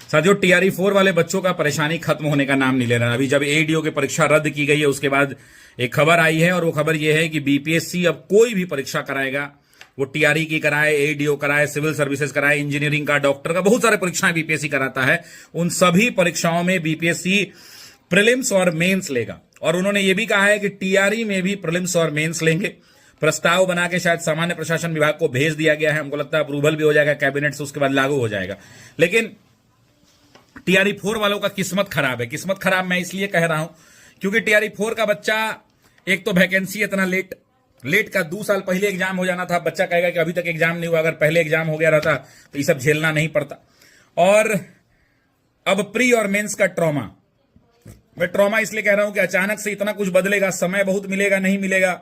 साथियों, टीआरई 4 वाले बच्चों का परेशानी खत्म होने का नाम नहीं ले रहा। अभी जब एडीओ की परीक्षा रद्द की गई है उसके बाद एक खबर आई है, और वो खबर ये है कि बीपीएससी अब कोई भी परीक्षा कराएगा, वो टीआरई की कराए, एडीओ कराए, सिविल सर्विसेज कराए, इंजीनियरिंग का, डॉक्टर का, बहुत सारे परीक्षाएं बीपीएससी कराता है। उन सभी परीक्षाओं में बीपीएससी प्रीलिम्स और मेंस लेगा। और उन्होंने ये भी कहा है कि टीआरई में भी प्रीलिम्स और मेंस लेंगे। प्रस्ताव बना के शायद सामान्य प्रशासन विभाग को भेज दिया गया है। हमको लगता है अप्रूवल भी हो जाएगा कैबिनेट से, उसके बाद लागू हो जाएगा। लेकिन टीआरई 4 वालों का किस्मत खराब है। किस्मत खराब मैं इसलिए कह रहा हूं क्योंकि टीआरई 4 का बच्चा, एक तो वैकेंसी इतना लेट का 2 साल पहले एग्जाम हो जाना था। बच्चा कहेगा कि अभी तक एग्जाम नहीं हुआ, अगर पहले एग्जाम हो गया रहता तो ये सब झेलना नहीं पड़ता। और अब प्री और मेंस का ट्रॉमा, मैं ट्रॉमा इसलिए कह रहा हूं कि अचानक से इतना कुछ बदलेगा, समय बहुत मिलेगा, नहीं मिलेगा।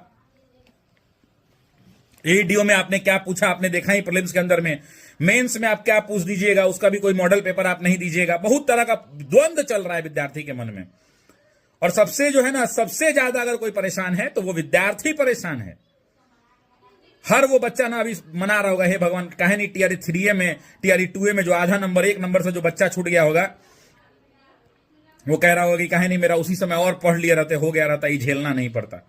एडीओ में आपने क्या पूछा आपने देखा ही प्रीलिम्स के अंदर में, मेंस में आप क्या पूछ दीजिएगा उसका भी कोई मॉडल पेपर आप नहीं दीजिएगा। बहुत तरह का द्वंद्व चल रहा है विद्यार्थी के मन में। और सबसे जो है ना, सबसे ज्यादा अगर कोई परेशान है तो वो विद्यार्थी परेशान है। हर वो बच्चा ना अभी मना रहा होगा, हे भगवान काहे नहीं टीआरई 3 में, टीआरई 2 में जो आधा नंबर, 1 नंबर से जो बच्चा छूट गया होगा, वो कह रहा होगा कि काहे नहीं मेरा उसी समय और पढ़ लिया रहते, हो गया रहता, ये झेलना नहीं पड़ता।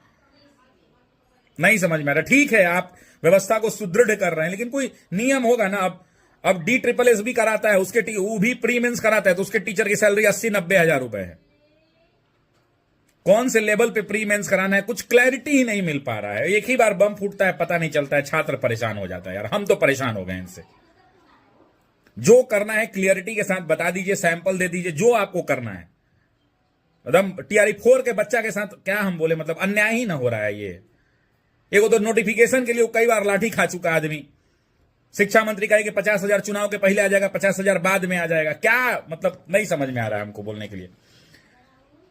नहीं समझ में आ रहा। ठीक है, आप व्यवस्था को सुदृढ़ कर रहे हैं, लेकिन कोई नियम होगा ना। अब DSSS भी कराता है, उसके वो भी प्री मेंस कराता है, तो उसके टीचर की सैलरी 80-90 हजार रुपए है। कौन से लेवल पे प्री मेंस कराना है, कुछ क्लैरिटी ही नहीं मिल पा रहा है। एक ही बार बम फूटता है, पता नहीं चलता है, छात्र परेशान हो जाता है। यार हम तो परेशान हो गए इनसे। जो करना है क्लियरिटी के साथ बता दीजिए, सैंपल दे दीजिए, जो आपको करना है। एकदम टीआरई 4 के बच्चा के साथ क्या हम बोले, मतलब अन्याय ही ना हो रहा है ये। एगो तो नोटिफिकेशन के लिए कई बार लाठी खा चुका आदमी। शिक्षा मंत्री कहे कि 50,000 चुनाव के पहले आ जाएगा, 50,000 बाद में आ जाएगा। क्या मतलब, नहीं समझ में आ रहा है हमको बोलने के लिए।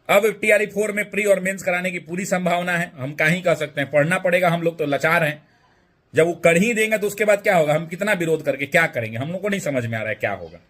अब टीआरई 4 में प्री और मेंस कराने की पूरी संभावना है। हम क्या ही कह सकते हैं, पढ़ना पड़ेगा। हम लोग तो लाचार हैं। जब वो कर ही देंगे तो उसके बाद क्या होगा, हम कितना विरोध करके क्या करेंगे, हम लोग को नहीं समझ में आ रहा है क्या होगा।